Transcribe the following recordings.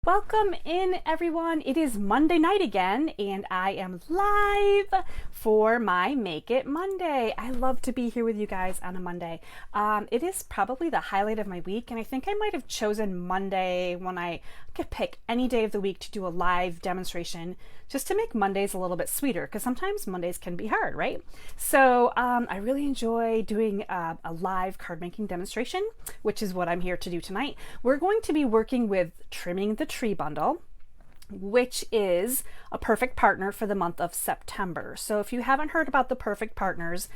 Welcome in, everyone. It is Monday night again, and I am live for my Make It Monday. I love to be here with you guys on a Monday. It is probably the highlight of my week, and I think I might have chosen Monday when I could pick any day of the week to do a live demonstration just to make Mondays a little bit sweeter, because sometimes Mondays can be hard, right? So I really enjoy doing a live card making demonstration, which is what I'm here to do tonight. We're going to be working with Trimming the Tree bundle, which is a perfect partner for the month of September. So if you haven't heard about the Perfect Partners,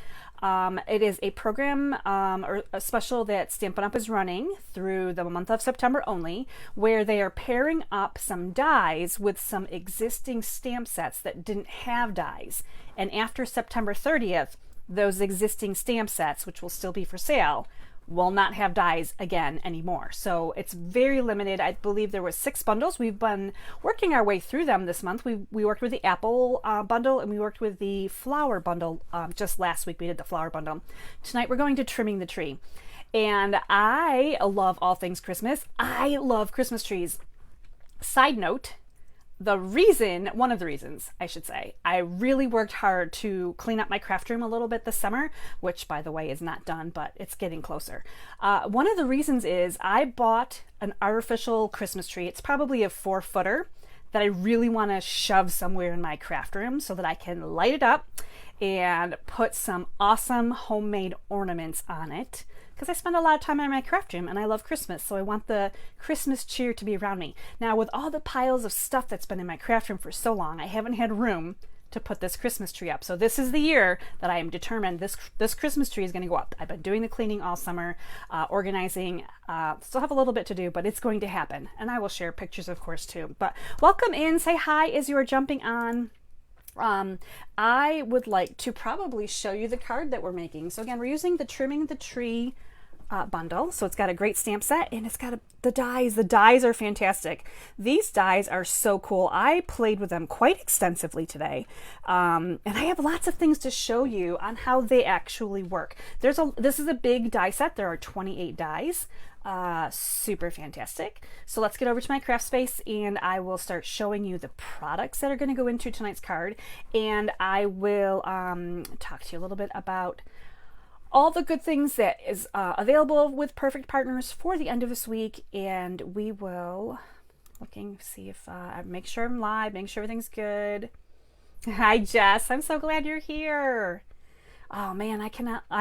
it is a program or a special that Stampin' Up! Is running through the month of September only, where they are pairing up some dies with some existing stamp sets that didn't have dies. And after September 30th, those existing stamp sets, which will still be for sale, will not have dies again anymore. So it's very limited. I believe there were 6 bundles. We've been working our way through them this month. We worked with the apple bundle, and we worked with the flower bundle just last week. We did the flower bundle. Tonight we're going to Trimming the Tree. And I love all things Christmas. I love Christmas trees. Side note, one of the reasons, I should say, I really worked hard to clean up my craft room a little bit this summer, which, by the way, is not done, but it's getting closer. One of the reasons is I bought an artificial Christmas tree. It's probably a 4-footer that I really want to shove somewhere in my craft room so that I can light it up and put some awesome homemade ornaments on it, because I spend a lot of time in my craft room and I love Christmas, so I want the Christmas cheer to be around me. Now, with all the piles of stuff that's been in my craft room for so long, I haven't had room to put this Christmas tree up. So this is the year that I am determined this Christmas tree is going to go up. I've been doing the cleaning all summer, organizing, still have a little bit to do, but it's going to happen. And I will share pictures, of course, too. But welcome in, say hi as you are jumping on. I would like to probably show you the card that we're making. So again, we're using the Trimming the Tree bundle. So it's got a great stamp set, and it's got the dies. The dies are fantastic. These dies are so cool. I played with them quite extensively today, and I have lots of things to show you on how they actually work. This is a big die set. There are 28 dies. Super fantastic. So let's get over to my craft space, and I will start showing you the products that are going to go into tonight's card, and I will talk to you a little bit about all the good things that is available with Perfect Partners for the end of this week. And we will see if I make sure I'm live, make sure everything's good. Hi Jess, I'm so glad you're here. Oh man, I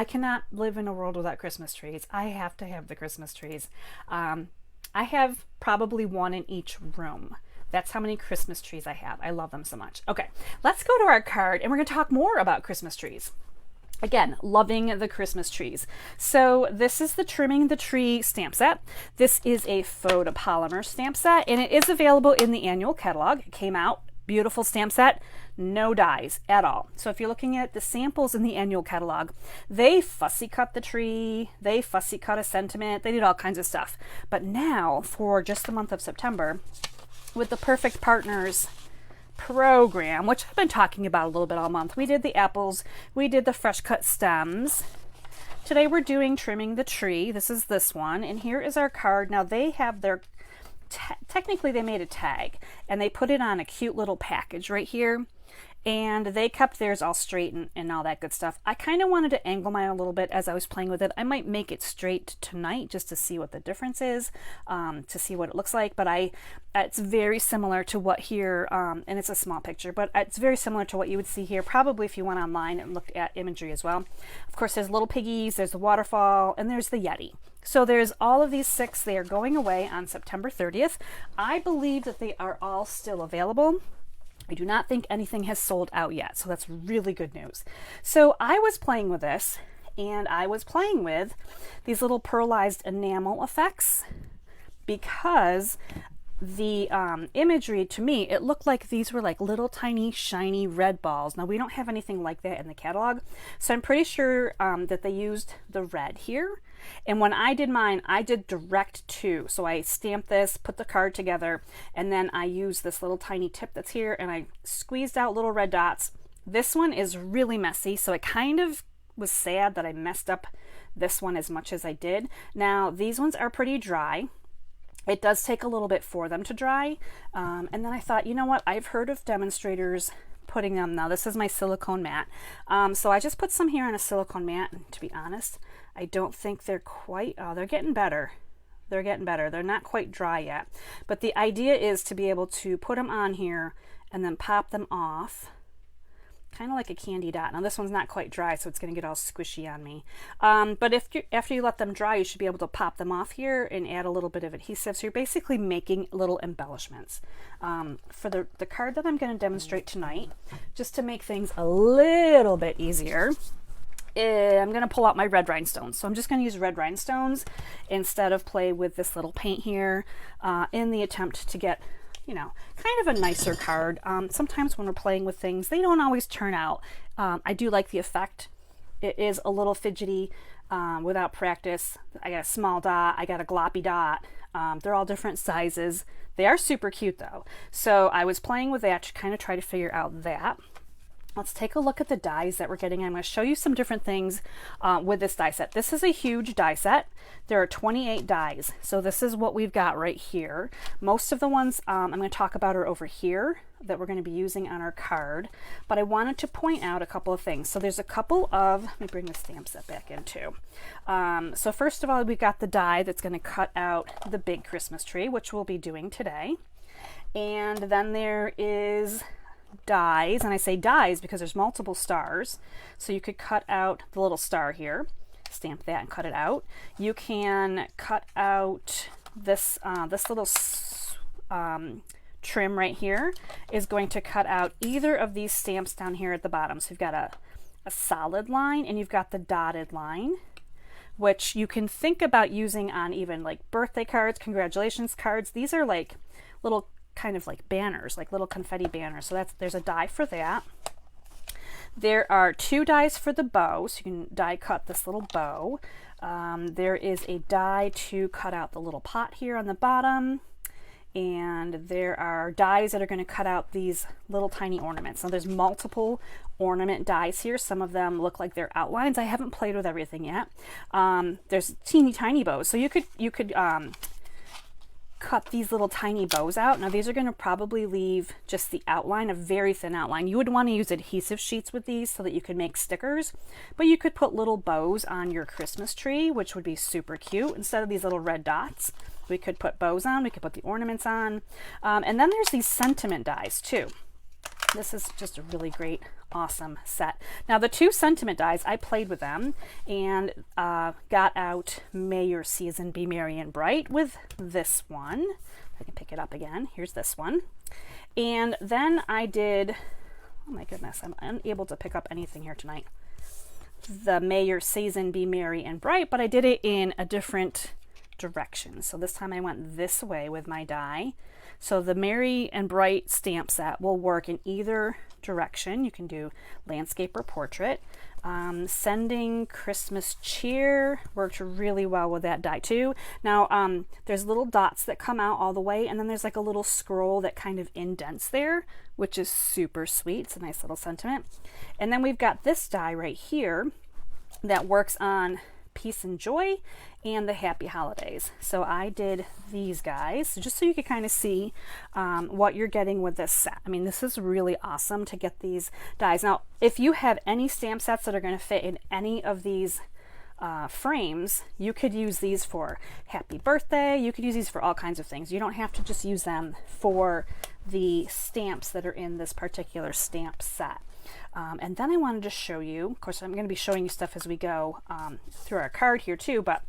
cannot live in a world without Christmas trees. I have to have the Christmas trees. I have probably one in each room. That's how many Christmas trees I have. I love them so much. Okay, let's go to our card, and we're going to talk more about Christmas trees. Again, loving the Christmas trees. So this is the Trimming the Tree stamp set. This is a photopolymer stamp set, and it is available in the annual catalog. It came out, beautiful stamp set, no dies at all. So if you're looking at the samples in the annual catalog, they fussy cut the tree, they fussy cut a sentiment, they did all kinds of stuff. But now, for just the month of September, with the Perfect Partners program, which I've been talking about a little bit all month. We did the apples, we did the fresh cut stems. Today we're doing Trimming the Tree. This is this one, and here is our card. Now they have their, technically they made a tag, and they put it on a cute little package right here. And they kept theirs all straight and all that good stuff. I kind of wanted to angle mine a little bit as I was playing with it. I might make it straight tonight just to see what the difference is, to see what it looks like. But it's very similar to what here, and it's a small picture, but it's very similar to what you would see here, probably if you went online and looked at imagery as well. Of course, there's little piggies, there's the waterfall, and there's the Yeti. So there's all of these 6. They are going away on September 30th. I believe that they are all still available. I do not think anything has sold out yet, so that's really good news. So I was playing with this, and I was playing with these little pearlized enamel effects, because the imagery, to me, it looked like these were like little tiny shiny red balls. Now we don't have anything like that in the catalog, so I'm pretty sure that they used the red here. And when I did mine, I did direct to. So I stamped this, put the card together, and then I used this little tiny tip that's here, and I squeezed out little red dots. This one is really messy, so it kind of was sad that I messed up this one as much as I did. Now these ones are pretty dry, It does take a little bit for them to dry. And then I thought, you know what? I've heard of demonstrators putting them. Now this is my silicone mat. So I just put some here on a silicone mat. And to be honest, I don't think they're quite, oh, they're getting better. They're getting better. They're not quite dry yet. But the idea is to be able to put them on here and then pop them off. Kind of like a candy dot. Now this one's not quite dry, so it's going to get all squishy on me. But after you let them dry, you should be able to pop them off here and add a little bit of adhesive. So you're basically making little embellishments. For the card that I'm going to demonstrate tonight, just to make things a little bit easier, I'm going to pull out my red rhinestones. So I'm just going to use red rhinestones instead of play with this little paint here in the attempt to get, you know, kind of a nicer card. Sometimes when we're playing with things, they don't always turn out. I do like the effect. It is a little fidgety without practice. I got a small dot. I got a gloppy dot. They're all different sizes. They are super cute though. So I was playing with that to kind of try to figure out that. Let's take a look at the dies that we're getting. I'm going to show you some different things with this die set. This is a huge die set. There are 28 dies. So this is what we've got right here. Most of the ones I'm going to talk about are over here that we're going to be using on our card. But I wanted to point out a couple of things. So there's a couple of, let me bring the stamp set back in too. So first of all, we've got the die that's going to cut out the big Christmas tree, which we'll be doing today. And then there is dies, and I say dies because there's multiple stars, so you could cut out the little star here, stamp that and cut it out. You can cut out this this little trim right here is going to cut out either of these stamps down here at the bottom. So you've got a solid line and you've got the dotted line, which you can think about using on even like birthday cards, congratulations cards. These are like little kind of like banners, like little confetti banners. So there's a die for that. There are 2 dies for the bow, so you can die cut this little bow. There is a die to cut out the little pot here on the bottom, and there are dies that are going to cut out these little tiny ornaments. Now there's multiple ornament dies here. Some of them look like they're outlines. I haven't played with everything yet. There's teeny tiny bows, so you could cut these little tiny bows out. Now these are going to probably leave just the outline, a very thin outline. You would want to use adhesive sheets with these so that you could make stickers, but you could put little bows on your Christmas tree, which would be super cute. Instead of these little red dots, we could put bows on, we could put the ornaments on. And then there's these sentiment dies too. This is just a really great, awesome set. Now the 2 sentiment dies, I played with them and got out May Your Season Be Merry and Bright with this one. If I can pick it up again, here's this one. And then I did, oh my goodness, I'm unable to pick up anything here tonight. The May Your Season Be Merry and Bright, but I did it in a different direction. So this time I went this way with my die. So the Merry and Bright stamp set will work in either direction. You can do landscape or portrait. Sending Christmas Cheer worked really well with that die too. Now there's little dots that come out all the way, and then there's like a little scroll that kind of indents there, which is super sweet. It's a nice little sentiment. And then we've got this die right here that works on peace and joy and the happy holidays. So I did these guys just so you could kind of see what you're getting with this set. I mean, this is really awesome to get these dies. Now, if you have any stamp sets that are going to fit in any of these frames, you could use these for happy birthday. You could use these for all kinds of things. You don't have to just use them for the stamps that are in this particular stamp set. And then I wanted to show you, of course I'm going to be showing you stuff as we go through our card here too, but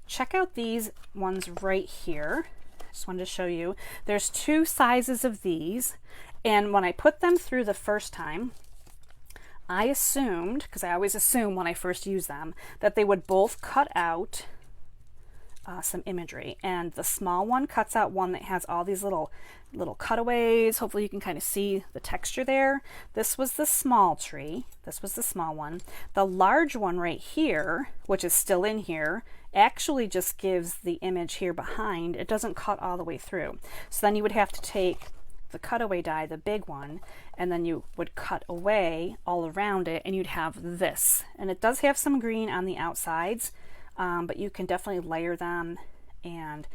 check out these ones right here. Just wanted to show you. There's 2 sizes of these, and when I put them through the first time, I assumed, because I always assume when I first use them, that they would both cut out some imagery, and the small one cuts out one that has all these little cutaways. Hopefully you can kind of see the texture there. This was the small tree. This was the small one. The large one right here, which is still in here, actually just gives the image here behind. It doesn't cut all the way through. So then you would have to take the cutaway die, the big one, and then you would cut away all around it, and you'd have this. And it does have some green on the outsides, but you can definitely layer them and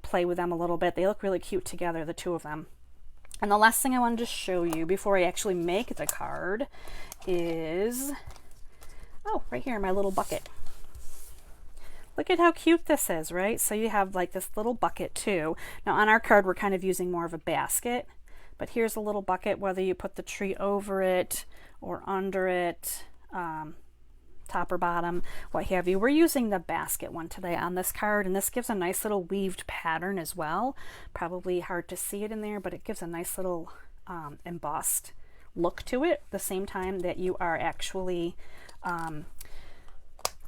play with them a little bit. They look really cute together, the two of them. And the last thing I wanted to show you before I actually make the card is, oh, right here in my little bucket. Look at how cute this is, right? So you have like this little bucket too. Now on our card, we're kind of using more of a basket, but here's a little bucket, whether you put the tree over it or under it, top or bottom, what have you. We're using the basket one today on this card, and this gives a nice little weaved pattern as well. Probably hard to see it in there, but it gives a nice little embossed look to it at the same time that you are actually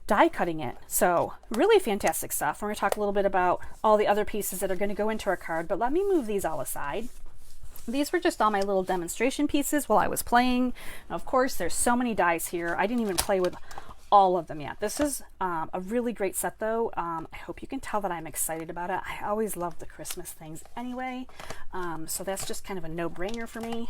die cutting it. So really fantastic stuff. We're going to talk a little bit about all the other pieces that are going to go into our card, but let me move these all aside. These were just all my little demonstration pieces while I was playing. Of course, there's so many dies here. I didn't even play with all of them yet. This is a really great set though. I hope you can tell that I'm excited about it. I always love the Christmas things anyway. So that's just kind of a no-brainer for me.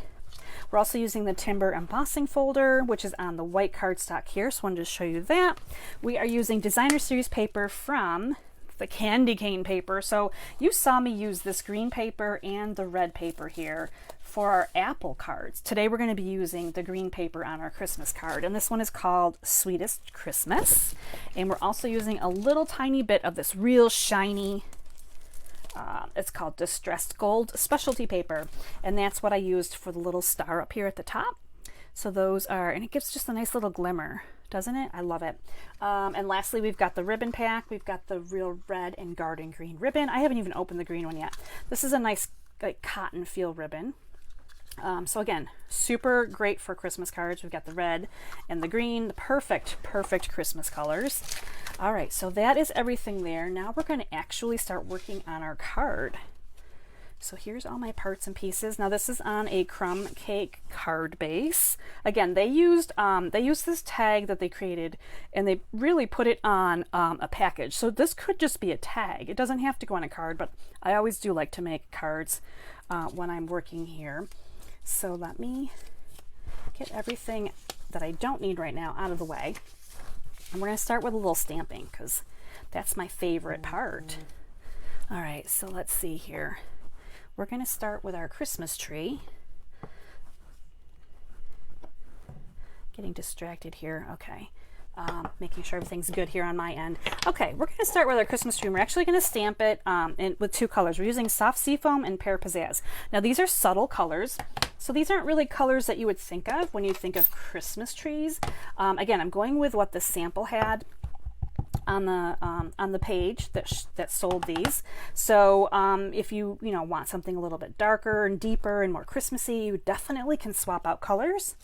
We're also using the Timber embossing folder, which is on the white cardstock here. So I wanted to show you that. We are using designer series paper from the candy cane paper. So you saw me use this green paper and the red paper here for our apple cards. Today we're going to be using the green paper on our Christmas card, and this one is called Sweetest Christmas. And we're also using a little tiny bit of this real shiny, it's called Distressed Gold specialty paper, and that's what I used for the little star up here at the top. So those are, and it gives just a nice little glimmer, doesn't it? I love it. And lastly, we've got the ribbon pack. We've got the real red and garden green ribbon. I haven't even opened the green one yet. This is a nice like cotton feel ribbon. So again, super great for Christmas cards. We've got the red and the green, the perfect Christmas colors. All right, so that is everything there. Now we're going to actually start working on our card. So here's all my parts and pieces. Now this is on a crumb cake card base. Again, they used this tag that they created, and they really put it on a package. So this could just be a tag. It doesn't have to go on a card, but I always do like to make cards when I'm working here. So let me get everything that I don't need right now out of the way. And we're going to start with a little stamping because that's my favorite part. All right, so let's see here. We're going to start with our Christmas tree. Getting distracted here. Okay. Making sure everything's good here on my end. Okay, we're going to start with our Christmas tree. We're actually going to stamp it with two colors. We're using soft seafoam and pear pizzazz. Now these are subtle colors, so these aren't really colors that you would think of when you think of Christmas trees. Again, I'm going with what the sample had on the page that sold these. So if you want something a little bit darker and deeper and more Christmassy, you definitely can swap out colors.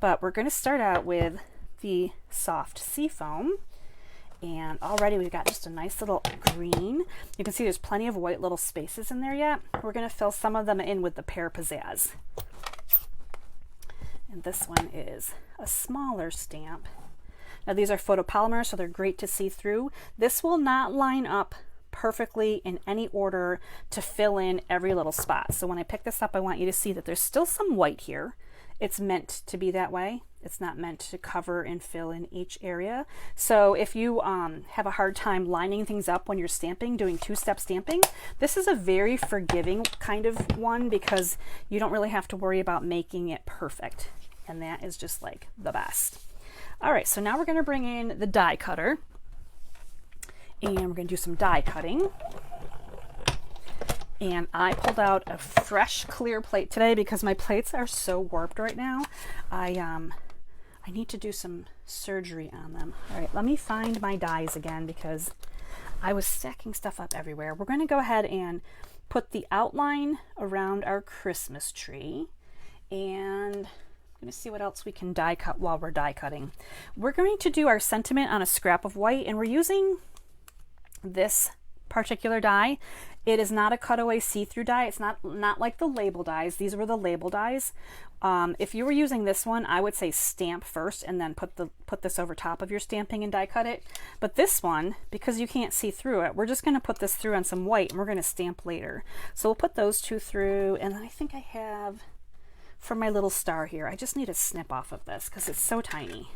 But we're going to start out with the soft seafoam, and already we've got just a nice little green. You can see there's plenty of white little spaces in there yet. We're going to fill some of them in with the pear pizzazz. And this one is a smaller stamp. Now these are photopolymers, so they're great to see through. This will not line up perfectly in any order to fill in every little spot. So when I pick this up, I want you to see that there's still some white here. It's meant to be that way. It's not meant to cover and fill in each area. So if you have a hard time lining things up when you're stamping, doing two-step stamping, this is a very forgiving kind of one because you don't really have to worry about making it perfect. And that is just like the best. All right, so now we're going to bring in the die cutter, and we're going to do some die cutting. And I pulled out a fresh clear plate today because my plates are so warped right now. I need to do some surgery on them. All right, let me find my dies again because I was stacking stuff up everywhere. We're going to go ahead and put the outline around our Christmas tree, and I'm going to see what else we can die cut while we're die cutting. We're going to do our sentiment on a scrap of white, and we're using this particular die. It is not a cutaway see-through die. It's not like the label dies. These were the label dies. If you were using this one, I would say stamp first and then put this over top of your stamping and die cut it. But this one, because you can't see through it, we're just going to put this through on some white and we're going to stamp later. So we'll put those two through, and then I think I have for my little star here, I just need to snip off of this because it's so tiny.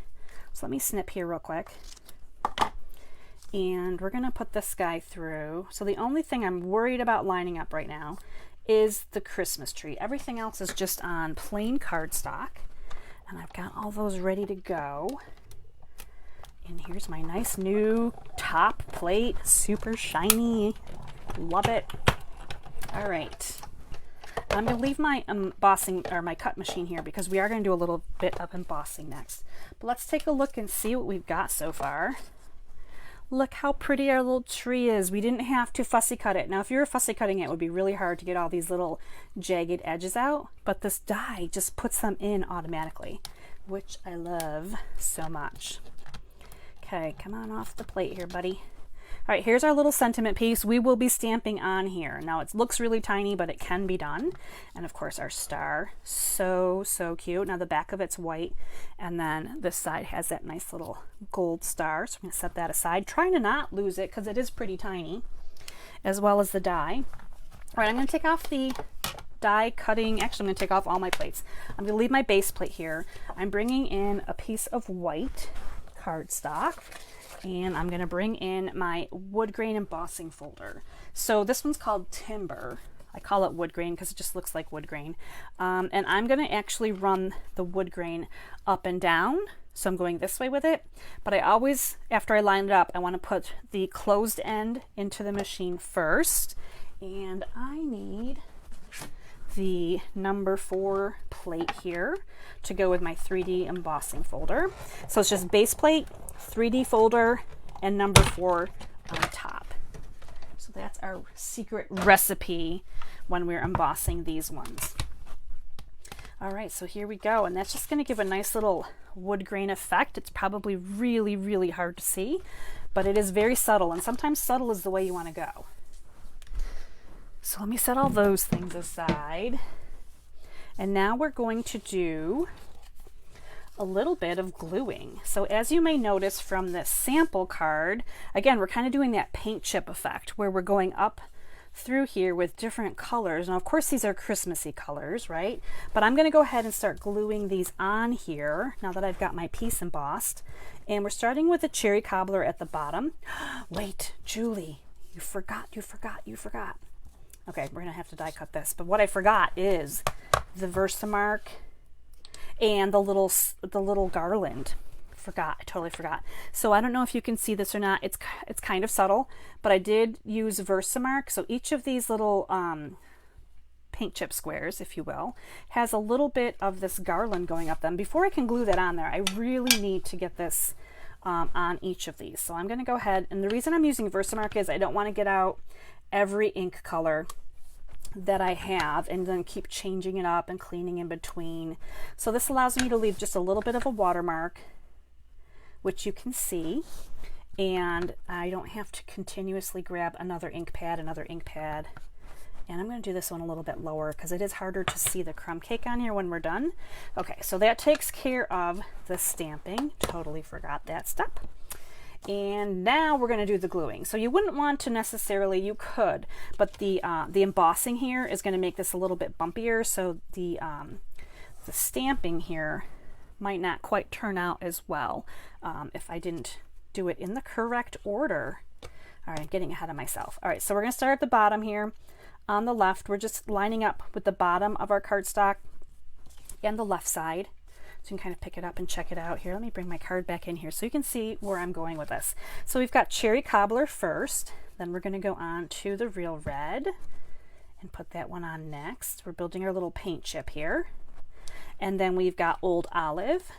So let me snip here real quick. And we're going to put this guy through. So the only thing I'm worried about lining up right now is the Christmas tree. Everything else is just on plain cardstock. And I've got all those ready to go. And here's my nice new top plate, super shiny. Love it. All right. I'm going to leave my embossing or my cut machine here because we are going to do a little bit of embossing next. But let's take a look and see what we've got so far. Look how pretty our little tree is. We didn't have to fussy cut it. Now, if you were fussy cutting it, it would be really hard to get all these little jagged edges out, but this die just puts them in automatically, which I love so much. Okay, come on off the plate here, buddy. All right, here's our little sentiment piece. We will be stamping on here. Now, it looks really tiny, but it can be done. And of course, our star, so cute. Now, the back of it's white, and then this side has that nice little gold star. So I'm gonna set that aside, trying to not lose it because it is pretty tiny, as well as the die. All right, I'm gonna take off the die cutting. Actually, I'm gonna take off all my plates. I'm gonna leave my base plate here. I'm bringing in a piece of white cardstock. And I'm going to bring in my wood grain embossing folder. So this one's called Timber. I call it wood grain because it just looks like wood grain. And I'm going to actually run the wood grain up and down. So I'm going this way with it. But I always, after I line it up, I want to put the closed end into the machine first. And I need the number 4 plate here to go with my 3D embossing folder. So it's just base plate, 3D folder, and number 4 on top. So that's our secret recipe when we're embossing these ones. All right, so here we go. And that's just going to give a nice little wood grain effect. It's probably really hard to see, but it is very subtle. And sometimes subtle is the way you want to go. So let me set all those things aside. And now we're going to do a little bit of gluing. So as you may notice from this sample card, again, we're kind of doing that paint chip effect where we're going up through here with different colors. Now, of course, these are Christmassy colors, right? But I'm going to go ahead and start gluing these on here now that I've got my piece embossed. And we're starting with a cherry cobbler at the bottom. Wait, Julie, you forgot. Okay, we're gonna have to die cut this, but what I forgot is the Versamark and the little garland. I totally forgot. So I don't know if you can see this or not. It's kind of subtle, but I did use Versamark. So each of these little paint chip squares, if you will, has a little bit of this garland going up them. Before I can glue that on there, I really need to get this on each of these. So I'm gonna go ahead, and the reason I'm using Versamark is I don't want to get out every ink color that I have and then keep changing it up and cleaning in between. So this allows me to leave just a little bit of a watermark, which you can see, and I don't have to continuously grab another ink pad. And I'm going to do this one a little bit lower because it is harder to see the crumb cake on here when we're done. Okay, so that takes care of the stamping. Totally forgot that step. And now we're going to do the gluing. So you wouldn't want to necessarily, you could, but the embossing here is going to make this a little bit bumpier. So the stamping here might not quite turn out as well if I didn't do it in the correct order. All right, I'm getting ahead of myself. All right, so we're going to start at the bottom here. On the left, we're just lining up with the bottom of our cardstock and the left side. So you can kind of pick it up and check it out here. Let me bring my card back in here so you can see where I'm going with this. So we've got cherry cobbler first, then we're going to go on to the real red and put that one on next. We're building our little paint chip here. And then we've got old olive.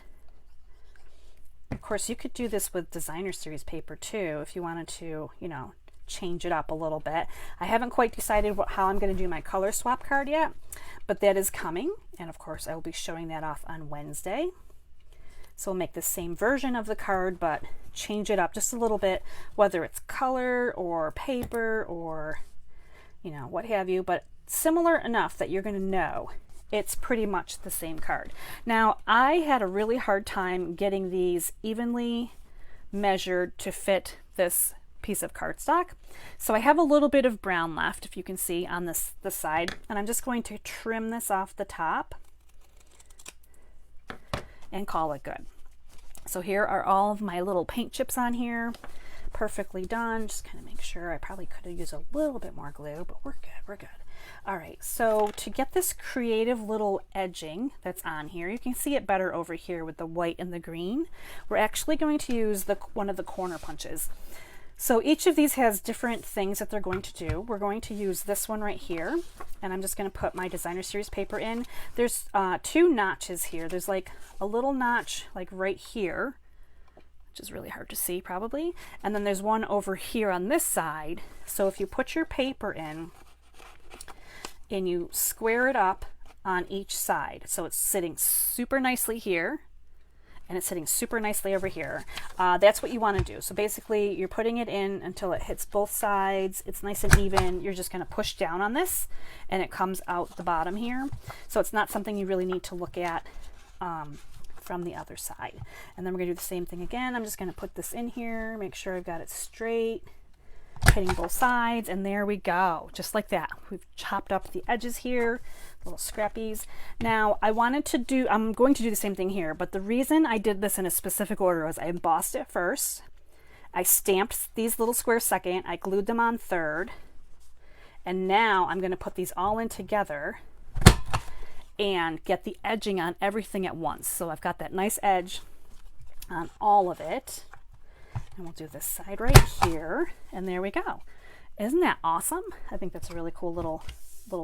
Of course, you could do this with designer series paper too if you wanted to, you know, change it up a little bit. I haven't quite decided how I'm going to do my color swap card yet, but that is coming, and of course I will be showing that off on Wednesday. So we'll make the same version of the card but change it up just a little bit, whether it's color or paper or, you know, what have you, but similar enough that you're going to know it's pretty much the same card. Now, I had a really hard time getting these evenly measured to fit this piece of cardstock. So I have a little bit of brown left, if you can see on this side, and I'm just going to trim this off the top and call it good. So here are all of my little paint chips on here. perfectly done. Just kind of make sure. I probably could have used a little bit more glue, but we're good, we're good. All right, so to get this creative little edging that's on here, you can see it better over here with the white and the green. We're actually going to use one of the corner punches. So each of these has different things that they're going to do. We're going to use this one right here, and I'm just going to put my designer series paper in. There's 2 notches here. There's like a little notch like right here, which is really hard to see probably, and then there's one over here on this side. So if you put your paper in and you square it up on each side, so it's sitting super nicely here, and it's sitting super nicely over here. That's what you want to do. So basically you're putting it in until it hits both sides. It's nice and even. You're just going to push down on this and it comes out the bottom here. So it's not something you really need to look at from the other side. And then we're going to do the same thing again. I'm just going to put this in here, make sure I've got it straight, hitting both sides, and there we go. Just like that. We've chopped up the edges here, little scrappies. Now I'm going to do the same thing here, but the reason I did this in a specific order was I embossed it first, I stamped these little squares second, I glued them on third, and now I'm going to put these all in together and get the edging on everything at once. So I've got that nice edge on all of it, and we'll do this side right here, and there we go. Isn't that awesome? I think that's a really cool little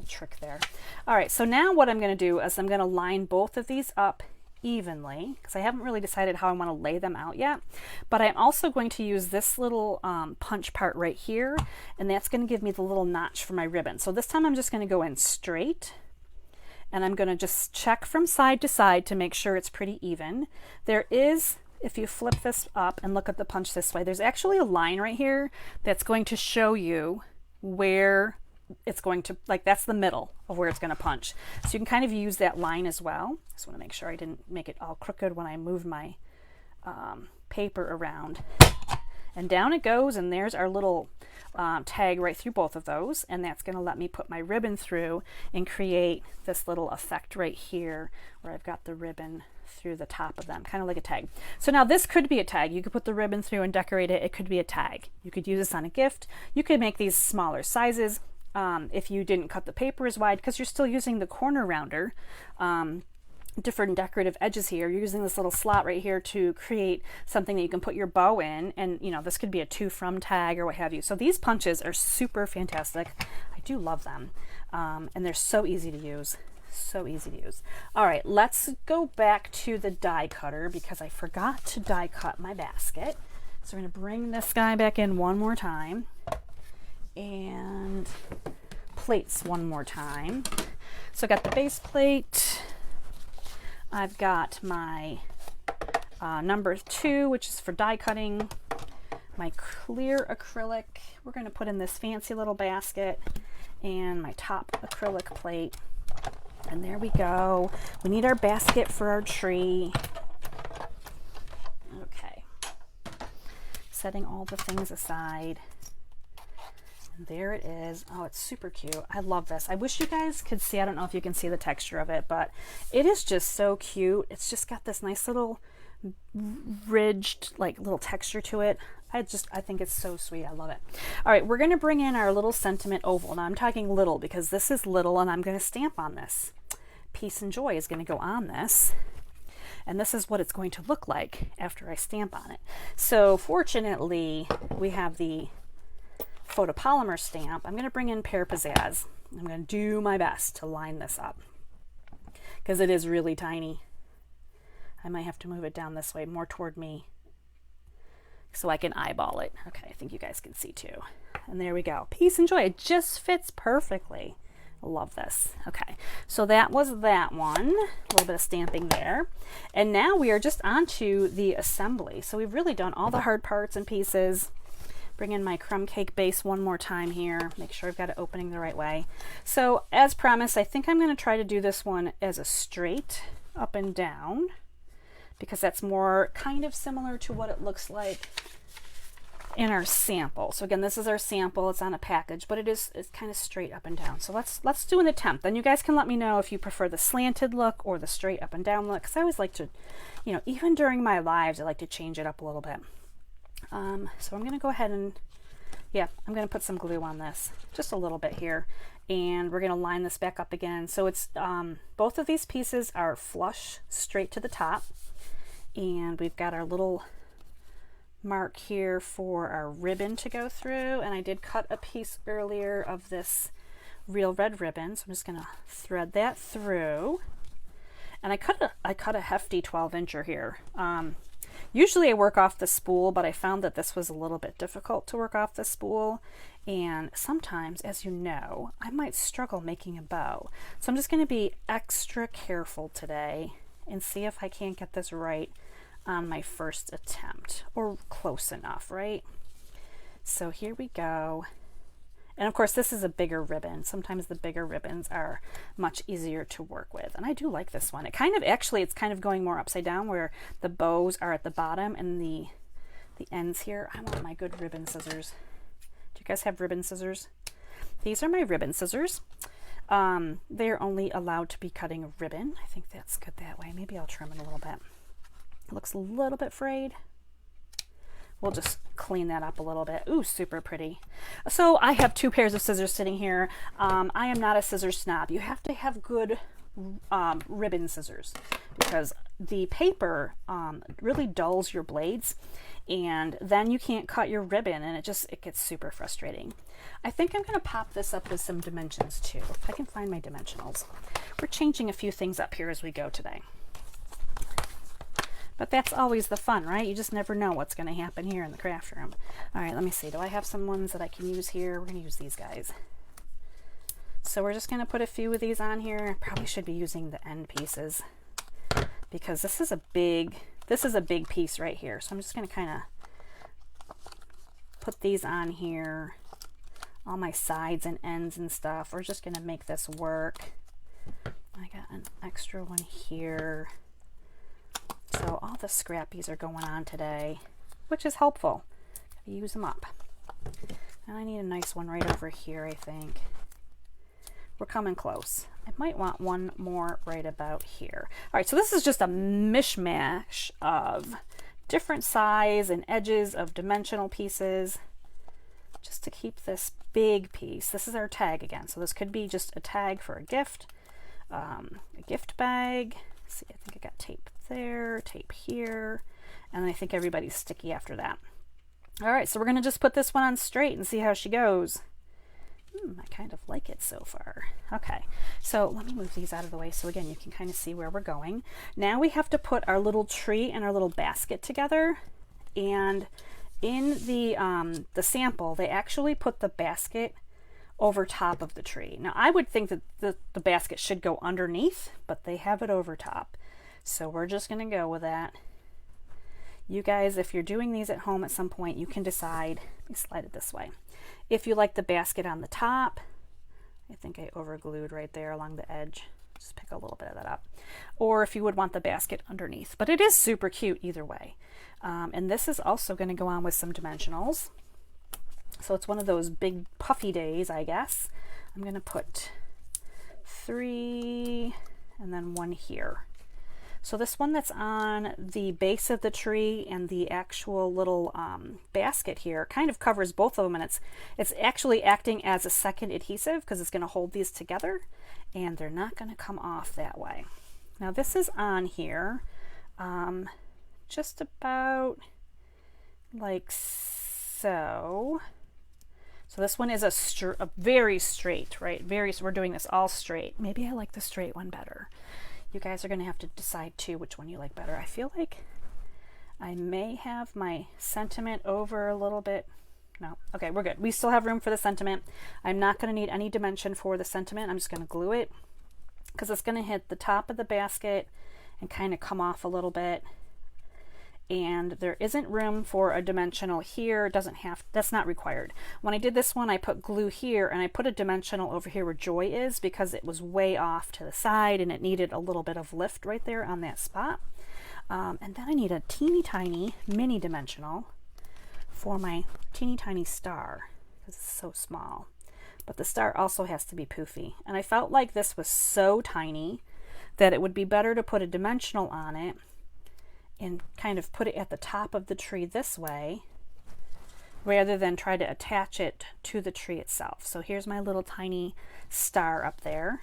trick there. All right, so now what I'm going to do is I'm going to line both of these up evenly, because I haven't really decided how I want to lay them out yet, but I'm also going to use this little punch part right here, and that's going to give me the little notch for my ribbon. So this time I'm just going to go in straight, and I'm going to just check from side to side to make sure it's pretty even. There is, if you flip this up and look at the punch this way, there's actually a line right here that's going to show you where it's going to, like, that's the middle of where it's going to punch. So you can kind of use that line as well. Just want to make sure I didn't make it all crooked when I moved my paper around. And down it goes, and there's our little tag right through both of those, and that's going to let me put my ribbon through and create this little effect right here where I've got the ribbon through the top of them, kind of like a tag. So now this could be a tag. You could put the ribbon through and decorate it. It could be a tag. You could use this on a gift. You could make these smaller sizes if you didn't cut the paper as wide, because you're still using the corner rounder. Different decorative edges here. You're using this little slot right here to create something that you can put your bow in, and you know, this could be a to from tag or what have you. So these punches are super fantastic. I do love them, and they're so easy to use. So easy to use. All right, let's go back to the die cutter because I forgot to die cut my basket. So we're going to bring this guy back in one more time and plates one more time. So I got the base plate. I've got my number 2, which is for die cutting, my clear acrylic. We're going to put in this fancy little basket, and my top acrylic plate. And there we go. We need our basket for our tree. Okay. Setting all the things aside. And there it is. Oh, it's super cute. I love this. I wish you guys could see. I don't know if you can see the texture of it, but it is just so cute. It's just got this nice little ridged, like, little texture to it. I think it's so sweet. I love it. All right, we're going to bring in our little sentiment oval. Now I'm talking little because this is little, and I'm going to stamp on this. Peace and Joy is going to go on this. And this is what it's going to look like after I stamp on it. So fortunately, we have the photopolymer stamp. I'm going to bring in Pear Pizzazz. I'm going to do my best to line this up because it is really tiny. I might have to move it down this way, more toward me, so I can eyeball it. Okay, I think you guys can see too. And there we go. Peace and Joy. It just fits perfectly. I love this. Okay, so that was that one. A little bit of stamping there. And now we are just on to the assembly. So we've really done all the hard parts and pieces. Bring in my crumb cake base one more time here. Make sure I've got it opening the right way. So as promised, I think I'm going to try to do this one as a straight up and down, because that's more kind of similar to what it looks like in our sample. So again, this is our sample. It's on a package, but it's kind of straight up and down. So let's do an attempt. Then you guys can let me know if you prefer the slanted look or the straight up and down look, because I always like to, you know, even during my lives, I like to change it up a little bit. So I'm going to go ahead and, yeah, I'm going to put some glue on this, just a little bit here. And we're going to line this back up again. So it's, both of these pieces are flush straight to the top. And we've got our little mark here for our ribbon to go through. And I did cut a piece earlier of this real red ribbon. So I'm just going to thread that through. And I cut a hefty 12-incher here. Usually I work off the spool, but I found that this was a little bit difficult to work off the spool. And sometimes, as you know, I might struggle making a bow. So I'm just going to be extra careful today and see if I can't get this right on my first attempt, or close enough, right? So here we go. And of course, this is a bigger ribbon. Sometimes the bigger ribbons are much easier to work with. And I do like this one. It kind of, actually, it's kind of going more upside down where the bows are at the bottom and the ends here. I want my good ribbon scissors. Do you guys have ribbon scissors? These are my ribbon scissors. They're only allowed to be cutting a ribbon. I think that's good that way. Maybe I'll trim it a little bit. It looks a little bit frayed. We'll just clean that up a little bit. Ooh, super pretty. So I have 2 pairs of scissors sitting here. I am not a scissors snob. You have to have good ribbon scissors because the paper really dulls your blades, and then you can't cut your ribbon, and it gets super frustrating. I think I'm going to pop this up with some dimensions too, if I can find my dimensionals. We're changing a few things up here as we go today. But that's always the fun, right? You just never know what's going to happen here in the craft room. All right, let me see. Do I have some ones that I can use here? We're going to use these guys. So we're just going to put a few of these on here. I probably should be using the end pieces because this is a big piece right here. So I'm just going to kind of put these on here, all my sides and ends and stuff. We're just going to make this work. I got an extra one here. So all the scrappies are going on today, which is helpful. Gotta use them up. And I need a nice one right over here, I think. We're coming close. I might want one more right about here. All right, so this is just a mishmash of different size and edges of dimensional pieces just to keep this big piece. This is our tag again. So this could be just a tag for a gift bag. Let's see, I think I got tape there, tape here, and then I think everybody's sticky after that. All right, so we're going to just put this one on straight and see how she goes. I kind of like it so far. Okay, so let me move these out of the way so again you can kind of see where we're going. Now we have to put our little tree and our little basket together, and in the sample they actually put the basket over top of the tree. Now I would think that the basket should go underneath, but they have it over top. So we're just going to go with that. You guys, if you're doing these at home at some point, you can decide. Let me slide it this way. If you like the basket on the top, I think I overglued right there along the edge. Just pick a little bit of that up. Or if you would want the basket underneath. But it is super cute either way. And this is also going to go on with some dimensionals. So it's one of those big puffy days, I guess. I'm going to put 3 and then 1 here. So this one that's on the base of the tree and the actual little basket here kind of covers both of them, and it's actually acting as a second adhesive because it's going to hold these together and they're not going to come off that way. Now this is on here just about like so. So this one is a very straight, right? So we're doing this all straight. Maybe I like the straight one better. You guys are going to have to decide too which one you like better. I feel like I may have my sentiment over a little bit. No. Okay, we're good. We still have room for the sentiment. I'm not going to need any dimension for the sentiment. I'm just going to glue it because it's going to hit the top of the basket and kind of come off a little bit. And there isn't room for a dimensional here. It doesn't have, that's not required. When I did this one, I put glue here and I put a dimensional over here where Joy is because it was way off to the side and it needed a little bit of lift right there on that spot. And then I need a teeny tiny mini dimensional for my teeny tiny star because it's so small. But the star also has to be poofy. And I felt like this was so tiny that it would be better to put a dimensional on it and kind of put it at the top of the tree this way rather than try to attach it to the tree itself. So here's my little tiny star up there.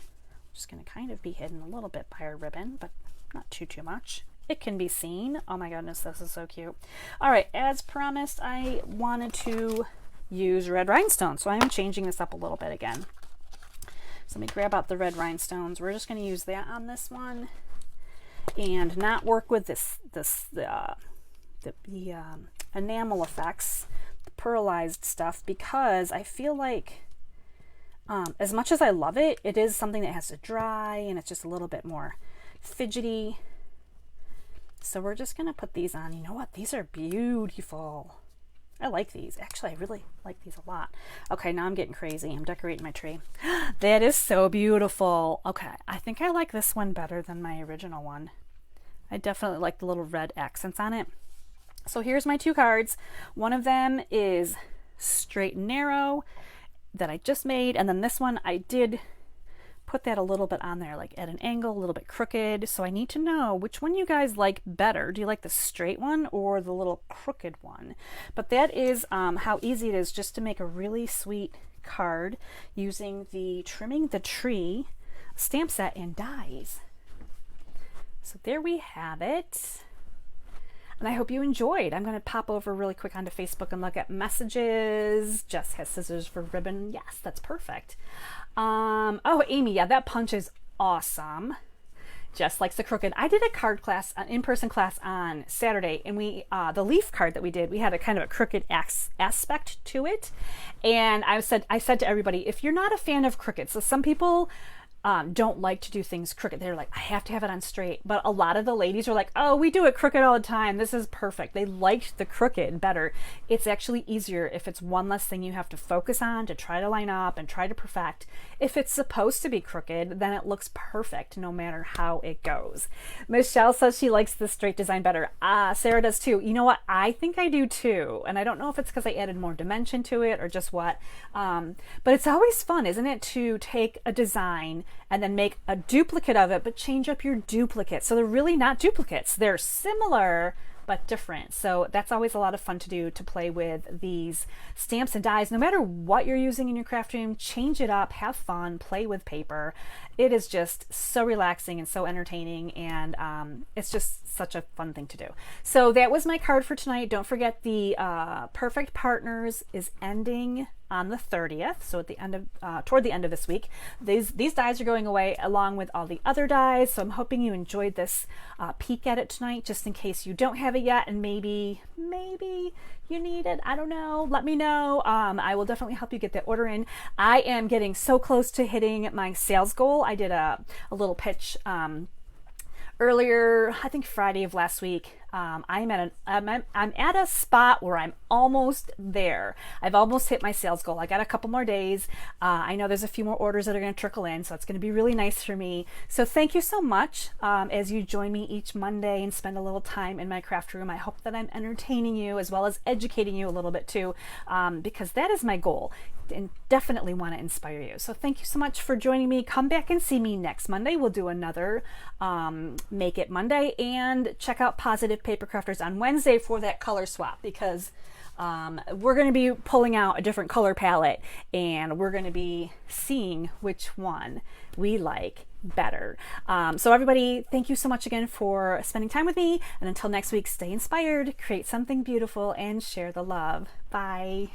Just going to kind of be hidden a little bit by our ribbon, but not too much. It can be seen. Oh my goodness, this is so cute. All right, as promised, I wanted to use red rhinestones, so I'm changing this up a little bit again. So let me grab out the red rhinestones. We're just going to use that on this one and not work with the enamel effects, the pearlized stuff, because I feel like as much as I love it, it is something that has to dry and it's just a little bit more fidgety. So we're just going to put these on. You know what? These are beautiful. I like these. Actually, I really like these a lot. Okay, now I'm getting crazy. I'm decorating my tree. That is so beautiful. Okay, I think I like this one better than my original one. I definitely like the little red accents on it. So here's my 2 cards. One of them is straight and narrow that I just made, and then this one I did put that a little bit on there, like at an angle, a little bit crooked. So I need to know which one you guys like better. Do you like the straight one or the little crooked one? But that is how easy it is just to make a really sweet card using the Trimming the Tree stamp set and dies. So there we have it. And I hope you enjoyed. I'm going to pop over really quick onto Facebook and look at messages. Jess has scissors for ribbon. Yes, that's perfect. Oh, Amy, yeah, that punch is awesome. Jess likes the crooked. I did a card class, an in-person class on Saturday, and we the leaf card that we did, we had a kind of a crooked aspect to it. And I said to everybody, if you're not a fan of crooked, so some people don't like to do things crooked. They're like, I have to have it on straight. But a lot of the ladies are like, oh, we do it crooked all the time. This is perfect. They liked the crooked better. It's actually easier if it's one less thing you have to focus on to try to line up and try to perfect. If it's supposed to be crooked, then it looks perfect no matter how it goes. Michelle says she likes the straight design better. Sarah does too. You know what? I think I do too. And I don't know if it's because I added more dimension to it or just what. But it's always fun, isn't it, to take a design and then make a duplicate of it, but change up your duplicate. So they're really not duplicates. They're similar, but different. So that's always a lot of fun to do, to play with these stamps and dies. No matter what you're using in your craft room, change it up, have fun, play with paper. It is just so relaxing and so entertaining, and it's just such a fun thing to do. So that was my card for tonight. Don't forget the Perfect Partners is ending on the 30th, so at the end of toward the end of this week. These dies are going away along with all the other dies, so I'm hoping you enjoyed this peek at it tonight, just in case you don't have it yet and maybe you need it. I don't know. Let me know. I will definitely help you get that order in. I am getting so close to hitting my sales goal. I did a little pitch earlier, I think Friday of last week. I'm at a spot where I'm almost there. I've almost hit my sales goal. I got a couple more days. I know there's a few more orders that are going to trickle in, so it's going to be really nice for me. So thank you so much as you join me each Monday and spend a little time in my craft room. I hope that I'm entertaining you as well as educating you a little bit too, because that is my goal, and definitely want to inspire you. So thank you so much for joining me. Come back and see me next Monday. We'll do another Make It Monday, and check out Positive Paper Crafters on Wednesday for that color swap, because we're going to be pulling out a different color palette, and we're going to be seeing which one we like better. So everybody, thank you so much again for spending time with me, and until next week, stay inspired, create something beautiful, and share the love. Bye.